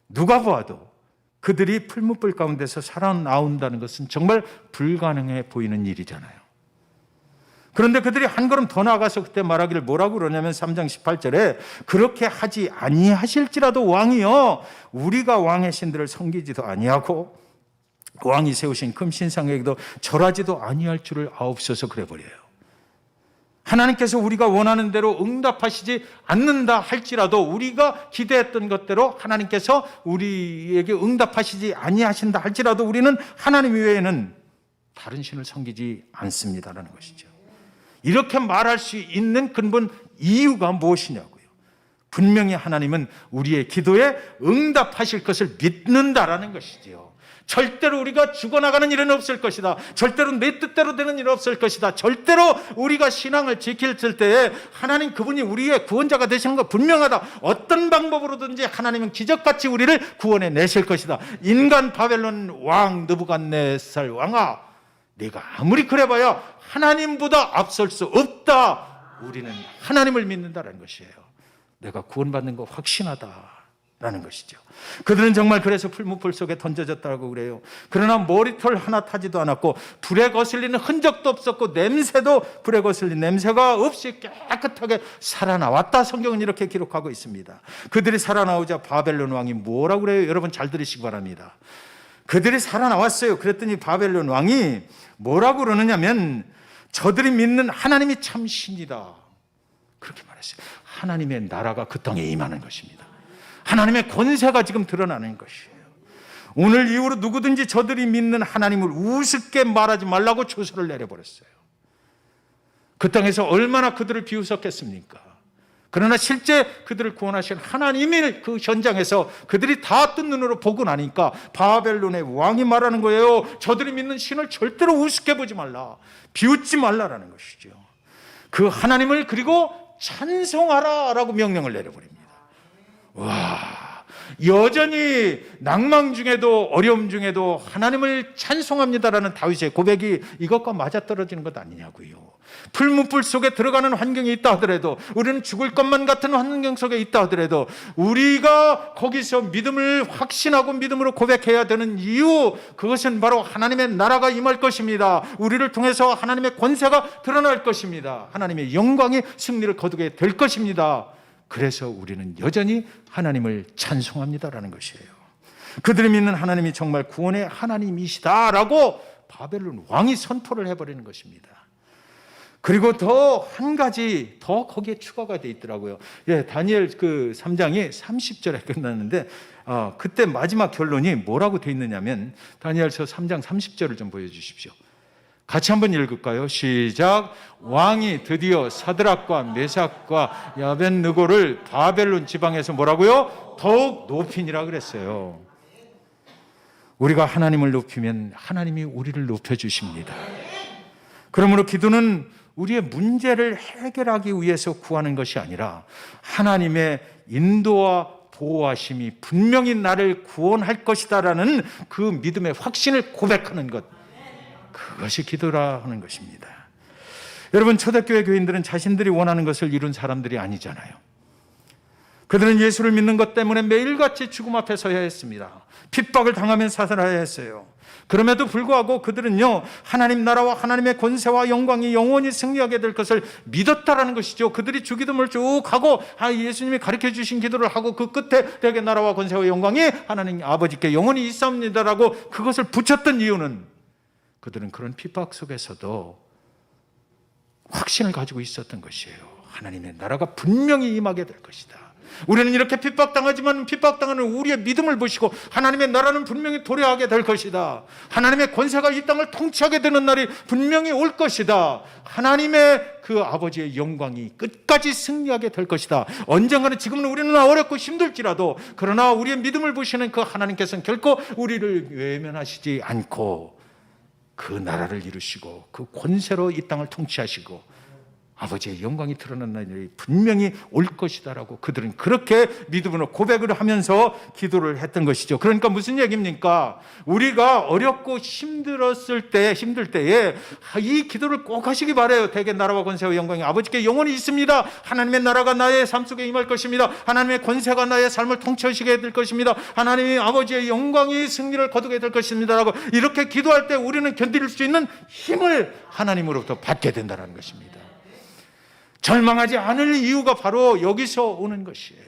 누가 보아도 그들이 풀무불 가운데서 살아나온다는 것은 정말 불가능해 보이는 일이잖아요. 그런데 그들이 한 걸음 더 나가서 그때 말하기를 뭐라고 그러냐면 3장 18절에 그렇게 하지 아니하실지라도 왕이여, 우리가 왕의 신들을 섬기지도 아니하고 왕이 세우신 금신상에게도 절하지도 아니할 줄을 아옵소서 그래 버려요. 하나님께서 우리가 원하는 대로 응답하시지 않는다 할지라도, 우리가 기대했던 것대로 하나님께서 우리에게 응답하시지 아니하신다 할지라도 우리는 하나님 외에는 다른 신을 섬기지 않습니다라는 것이죠. 이렇게 말할 수 있는 근본 이유가 무엇이냐고요. 분명히 하나님은 우리의 기도에 응답하실 것을 믿는다라는 것이지요. 절대로 우리가 죽어나가는 일은 없을 것이다. 절대로 내 뜻대로 되는 일은 없을 것이다. 절대로 우리가 신앙을 지킬 때에 하나님 그분이 우리의 구원자가 되시는 거 분명하다. 어떤 방법으로든지 하나님은 기적같이 우리를 구원해 내실 것이다. 인간 바벨론 왕 느부갓네살 왕아, 네가 아무리 그래봐야 하나님보다 앞설 수 없다. 우리는 하나님을 믿는다는 것이에요. 내가 구원받는 거 확신하다라는 것이죠. 그들은 정말 그래서 풀무불 속에 던져졌다고 그래요. 그러나 머리털 하나 타지도 않았고 불에 거슬리는 흔적도 없었고 냄새도, 불에 거슬린 냄새가 없이 깨끗하게 살아나왔다. 성경은 이렇게 기록하고 있습니다. 그들이 살아나오자 바벨론 왕이 뭐라고 그래요? 여러분 잘 들으시기 바랍니다. 그들이 살아나왔어요. 그랬더니 바벨론 왕이 뭐라고 그러느냐면, 저들이 믿는 하나님이 참 신이다, 그렇게 말했어요. 하나님의 나라가 그 땅에 임하는 것입니다. 하나님의 권세가 지금 드러나는 것이에요. 오늘 이후로 누구든지 저들이 믿는 하나님을 우습게 말하지 말라고 조서를 내려버렸어요. 그 땅에서 얼마나 그들을 비웃었겠습니까? 그러나 실제 그들을 구원하신 하나님의 그 현장에서 그들이 다 뜬 눈으로 보고 나니까 바벨론의 왕이 말하는 거예요. 저들이 믿는 신을 절대로 우습게 보지 말라, 비웃지 말라라는 것이죠. 그 하나님을 그리고 찬송하라라고 명령을 내려버립니다. 와, 여전히 낭망 중에도 어려움 중에도 하나님을 찬송합니다라는 다윗의 고백이 이것과 맞아떨어지는 것 아니냐고요. 풀무불 속에 들어가는 환경이 있다 하더라도, 우리는 죽을 것만 같은 환경 속에 있다 하더라도 우리가 거기서 믿음을 확신하고 믿음으로 고백해야 되는 이유, 그것은 바로 하나님의 나라가 임할 것입니다. 우리를 통해서 하나님의 권세가 드러날 것입니다. 하나님의 영광이 승리를 거두게 될 것입니다. 그래서 우리는 여전히 하나님을 찬송합니다라는 것이에요. 그들이 믿는 하나님이 정말 구원의 하나님이시다라고 바벨론 왕이 선포를 해버리는 것입니다. 그리고 더 한 가지 더 거기에 추가가 돼 있더라고요. 예, 다니엘 그 3장이 30절에 끝났는데 그때 마지막 결론이 뭐라고 돼 있느냐면, 다니엘서 3장 30절을 좀 보여주십시오. 같이 한번 읽을까요? 시작. 왕이 드디어 사드락과 메삭과 야벳느고를 바벨론 지방에서 뭐라고요? 더욱 높이니라 그랬어요. 우리가 하나님을 높이면 하나님이 우리를 높여주십니다. 그러므로 기도는 우리의 문제를 해결하기 위해서 구하는 것이 아니라 하나님의 인도와 보호하심이 분명히 나를 구원할 것이다라는 그 믿음의 확신을 고백하는 것, 그것이 기도라 하는 것입니다. 여러분, 초대교회 교인들은 자신들이 원하는 것을 이룬 사람들이 아니잖아요. 그들은 예수를 믿는 것 때문에 매일같이 죽음 앞에 서야 했습니다. 핍박을 당하면서 살아야 했어요. 그럼에도 불구하고 그들은요, 하나님 나라와 하나님의 권세와 영광이 영원히 승리하게 될 것을 믿었다라는 것이죠. 그들이 주기도문을 쭉 하고 예수님이 가르쳐 주신 기도를 하고 그 끝에 대개 나라와 권세와 영광이 하나님 아버지께 영원히 있사옵니다라고 그것을 붙였던 이유는, 그들은 그런 핍박 속에서도 확신을 가지고 있었던 것이에요. 하나님의 나라가 분명히 임하게 될 것이다. 우리는 이렇게 핍박당하지만 핍박당하는 우리의 믿음을 보시고 하나님의 나라는 분명히 도래하게 될 것이다. 하나님의 권세가 이 땅을 통치하게 되는 날이 분명히 올 것이다. 하나님의 그 아버지의 영광이 끝까지 승리하게 될 것이다. 언젠가는, 지금은 우리는 어렵고 힘들지라도, 그러나 우리의 믿음을 보시는 그 하나님께서는 결코 우리를 외면하시지 않고 그 나라를 이루시고 그 권세로 이 땅을 통치하시고 아버지의 영광이 드러나는 날이 분명히 올 것이다라고 그들은 그렇게 믿음으로 고백을 하면서 기도를 했던 것이죠. 그러니까 무슨 얘기입니까? 우리가 어렵고 힘들 때에 이 기도를 꼭 하시기 바라요. 대개 나라와 권세와 영광이 아버지께 영원히 있습니다. 하나님의 나라가 나의 삶 속에 임할 것입니다. 하나님의 권세가 나의 삶을 통치하시게 될 것입니다. 하나님의 아버지의 영광이 승리를 거두게 될 것입니다라고 이렇게 기도할 때 우리는 견딜 수 있는 힘을 하나님으로부터 받게 된다는 것입니다. 절망하지 않을 이유가 바로 여기서 오는 것이에요.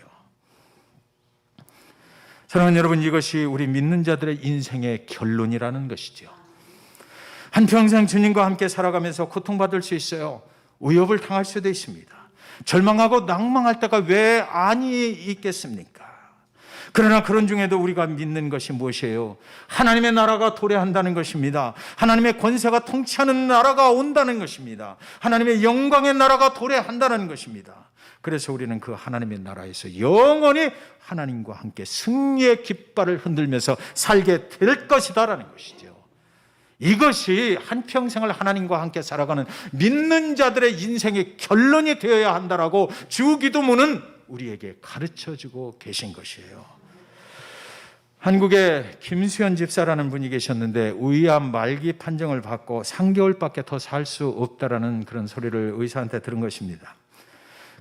사랑하는 여러분, 이것이 우리 믿는 자들의 인생의 결론이라는 것이죠. 한평생 주님과 함께 살아가면서 고통받을 수 있어요. 위협을 당할 수도 있습니다. 절망하고 낭망할 때가 왜 아니 있겠습니까? 그러나 그런 중에도 우리가 믿는 것이 무엇이에요? 하나님의 나라가 도래한다는 것입니다. 하나님의 권세가 통치하는 나라가 온다는 것입니다. 하나님의 영광의 나라가 도래한다는 것입니다. 그래서 우리는 그 하나님의 나라에서 영원히 하나님과 함께 승리의 깃발을 흔들면서 살게 될 것이다라는 것이죠. 이것이 한평생을 하나님과 함께 살아가는 믿는 자들의 인생의 결론이 되어야 한다라고 주기도문은 우리에게 가르쳐주고 계신 것이에요. 한국에 김수현 집사라는 분이 계셨는데 위암 말기 판정을 받고 3개월밖에 더 살 수 없다라는 그런 소리를 의사한테 들은 것입니다.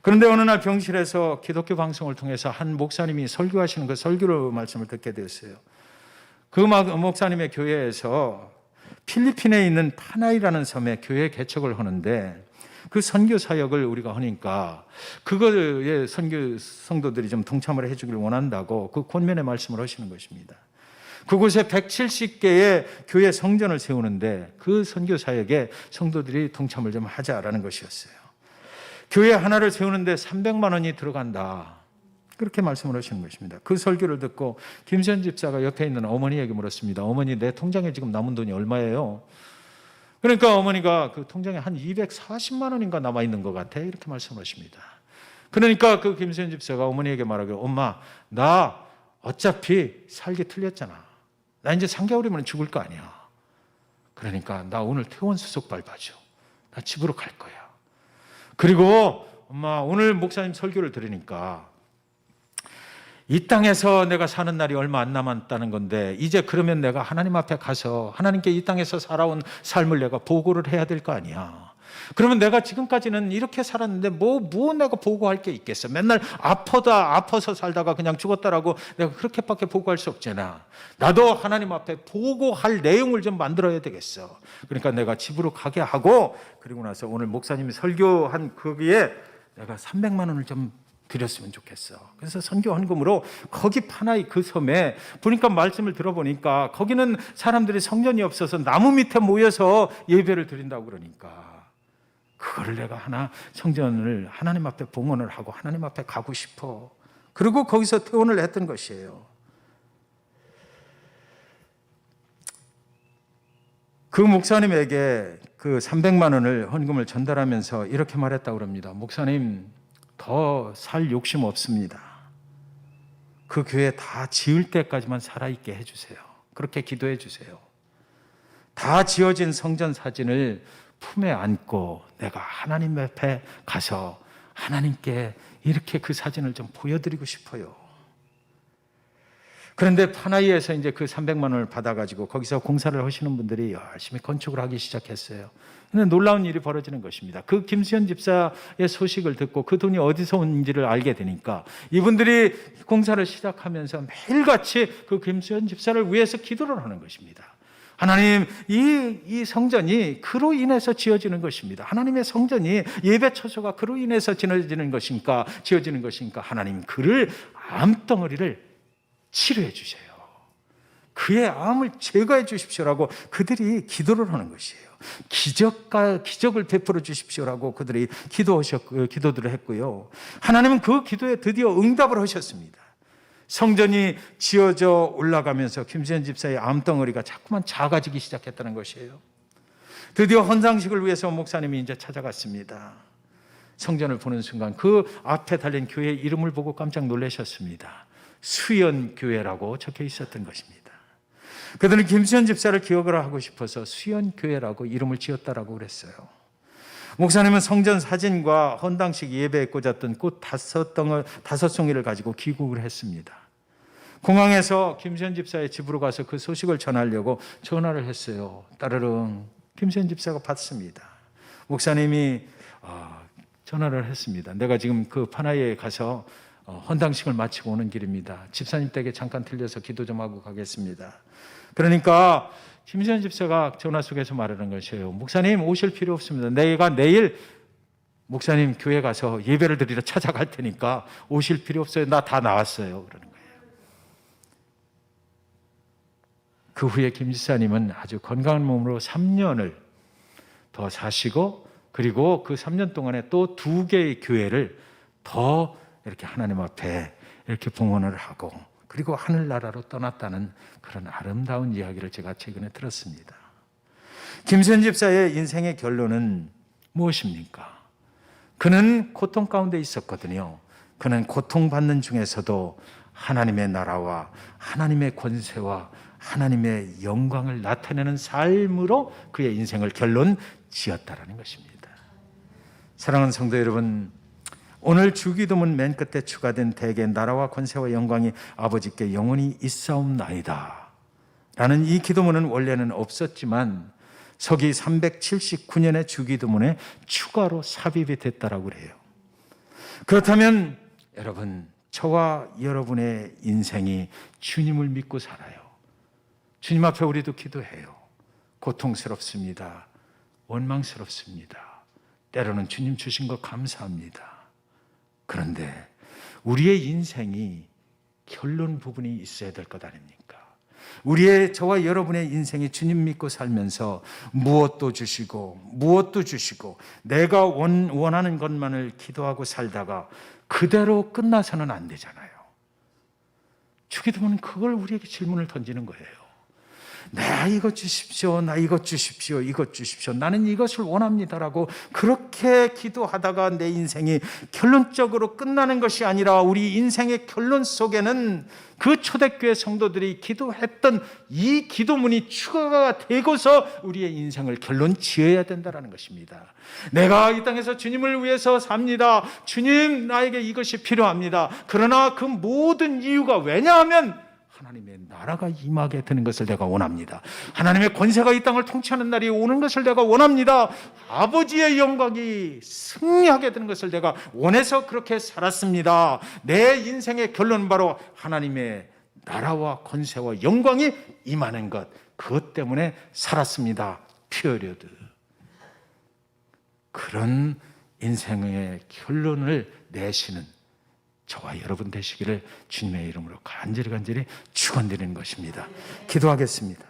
그런데 어느 날 병실에서 기독교 방송을 통해서 한 목사님이 설교하시는 그 설교로 말씀을 듣게 되었어요. 그 목사님의 교회에서 필리핀에 있는 파나이라는 섬에 교회 개척을 하는데 그 선교 사역을 우리가 하니까 그거에 선교 성도들이 좀 동참을 해주기를 원한다고 그 권면의 말씀을 하시는 것입니다. 그곳에 170개의 교회 성전을 세우는데 그 선교 사역에 성도들이 동참을 좀 하자라는 것이었어요. 교회 하나를 세우는데 300만 원이 들어간다. 그렇게 말씀을 하시는 것입니다. 그 설교를 듣고 김수현 집사가 옆에 있는 어머니에게 물었습니다. 어머니, 내 통장에 지금 남은 돈이 얼마예요? 그러니까 어머니가 그 통장에 한 240만 원인가 남아있는 것 같아. 이렇게 말씀하십니다. 그러니까 그 김수현 집사가 어머니에게 말하기를, 엄마, 나 어차피 살기 틀렸잖아. 나 이제 3개월이면 죽을 거 아니야. 그러니까 나 오늘 퇴원 수속 밟아줘. 나 집으로 갈 거야. 그리고 엄마, 오늘 목사님 설교를 들으니까 이 땅에서 내가 사는 날이 얼마 안 남았다는 건데 이제 그러면 내가 하나님 앞에 가서 하나님께 이 땅에서 살아온 삶을 내가 보고를 해야 될 거 아니야. 그러면 내가 지금까지는 이렇게 살았는데 뭐 내가 보고할 게 있겠어. 맨날 아파서 살다가 그냥 죽었다라고 내가 그렇게밖에 보고할 수 없잖아. 나도 하나님 앞에 보고할 내용을 좀 만들어야 되겠어. 그러니까 내가 집으로 가게 하고 그리고 나서 오늘 목사님이 설교한 거기에 내가 300만 원을 좀 드렸으면 좋겠어. 그래서 선교 헌금으로 거기 파나이 그 섬에 보니까 말씀을 들어보니까 거기는 사람들이 성전이 없어서 나무 밑에 모여서 예배를 드린다고 그러니까 그거를 내가 하나 성전을 하나님 앞에 봉헌을 하고 하나님 앞에 가고 싶어. 그리고 거기서 퇴원을 했던 것이에요. 그 목사님에게 그 300만 원을 헌금을 전달하면서 이렇게 말했다고 합니다. 목사님, 더 살 욕심 없습니다. 그 교회 다 지을 때까지만 살아있게 해주세요. 그렇게 기도해 주세요. 다 지어진 성전 사진을 품에 안고 내가 하나님 앞에 가서 하나님께 이렇게 그 사진을 좀 보여드리고 싶어요. 그런데 파나이에서 이제 그 300만 원을 받아가지고 거기서 공사를 하시는 분들이 열심히 건축을 하기 시작했어요. 근데 놀라운 일이 벌어지는 것입니다. 그 김수현 집사의 소식을 듣고 그 돈이 어디서 온지를 알게 되니까 이분들이 공사를 시작하면서 매일같이 그 김수현 집사를 위해서 기도를 하는 것입니다. 하나님, 이 성전이 그로 인해서 지어지는 것입니다. 하나님의 성전이 예배 처소가 그로 인해서 지어지는 것인가 하나님, 그를 암덩어리를 치료해 주세요. 그의 암을 제거해 주십시오라고 그들이 기도를 하는 것이에요. 기적을 베풀어 주십시오라고 그들이 기도들을 했고요. 하나님은 그 기도에 드디어 응답을 하셨습니다. 성전이 지어져 올라가면서 김수현 집사의 암덩어리가 자꾸만 작아지기 시작했다는 것이에요. 드디어 헌상식을 위해서 목사님이 이제 찾아갔습니다. 성전을 보는 순간 그 앞에 달린 교회 이름을 보고 깜짝 놀라셨습니다. 수연교회라고 적혀 있었던 것입니다. 그들은 김수현 집사를 기억을 하고 싶어서 수연교회라고 이름을 지었다라고 그랬어요. 목사님은 성전 사진과 헌당식 예배에 꽂았던 꽃 5송이를 가지고 귀국을 했습니다. 공항에서 김수현 집사의 집으로 가서 그 소식을 전하려고 전화를 했어요. 따르릉 김수현 집사가 받습니다. 목사님이 전화를 했습니다. 내가 지금 그 파나이에 가서 헌당식을 마치고 오는 길입니다. 집사님 댁에 잠깐 들려서 기도 좀 하고 가겠습니다. 그러니까 김수현 집사가 전화 속에서 말하는 것이에요. 목사님 오실 필요 없습니다. 내가 내일 목사님 교회 가서 예배를 드리러 찾아갈 테니까 오실 필요 없어요. 나 다 나왔어요. 그러는 거예요. 그 후에 김 지사님은 아주 건강한 몸으로 3년을 더 사시고, 그리고 그 3년 동안에 또 2개의 교회를 더 이렇게 하나님 앞에 이렇게 봉헌을 하고, 그리고 하늘나라로 떠났다는 그런 아름다운 이야기를 제가 최근에 들었습니다. 김수현 집사의 인생의 결론은 무엇입니까? 그는 고통 가운데 있었거든요. 그는 고통받는 중에서도 하나님의 나라와 하나님의 권세와 하나님의 영광을 나타내는 삶으로 그의 인생을 결론 지었다라는 것입니다. 사랑하는 성도 여러분, 오늘 주기도문 맨 끝에 추가된 대개 나라와 권세와 영광이 아버지께 영원히 있사옵나이다 라는 이 기도문은 원래는 없었지만 서기 379년의 주기도문에 추가로 삽입이 됐다라고 그래요. 그렇다면 여러분, 저와 여러분의 인생이 주님을 믿고 살아요. 주님 앞에 우리도 기도해요. 고통스럽습니다. 원망스럽습니다. 때로는 주님 주신 거 감사합니다. 그런데 우리의 인생이 결론 부분이 있어야 될 것 아닙니까? 저와 여러분의 인생이 주님 믿고 살면서 무엇도 주시고 내가 원하는 것만을 기도하고 살다가 그대로 끝나서는 안 되잖아요. 주기도문은 그걸 우리에게 질문을 던지는 거예요. 나 이것 주십시오. 나 이것 주십시오. 이것 주십시오. 나는 이것을 원합니다라고 그렇게 기도하다가 내 인생이 결론적으로 끝나는 것이 아니라 우리 인생의 결론 속에는 그 초대교회 성도들이 기도했던 이 기도문이 추가가 되고서 우리의 인생을 결론 지어야 된다는 것입니다. 내가 이 땅에서 주님을 위해서 삽니다. 주님, 나에게 이것이 필요합니다. 그러나 그 모든 이유가 왜냐하면 하나님의 나라가 임하게 되는 것을 내가 원합니다. 하나님의 권세가 이 땅을 통치하는 날이 오는 것을 내가 원합니다. 아버지의 영광이 승리하게 되는 것을 내가 원해서 그렇게 살았습니다. 내 인생의 결론은 바로 하나님의 나라와 권세와 영광이 임하는 것, 그것 때문에 살았습니다. 피어리어드. 그런 인생의 결론을 내시는 저와 여러분 되시기를 주님의 이름으로 간절히 축원드리는 것입니다. 기도하겠습니다.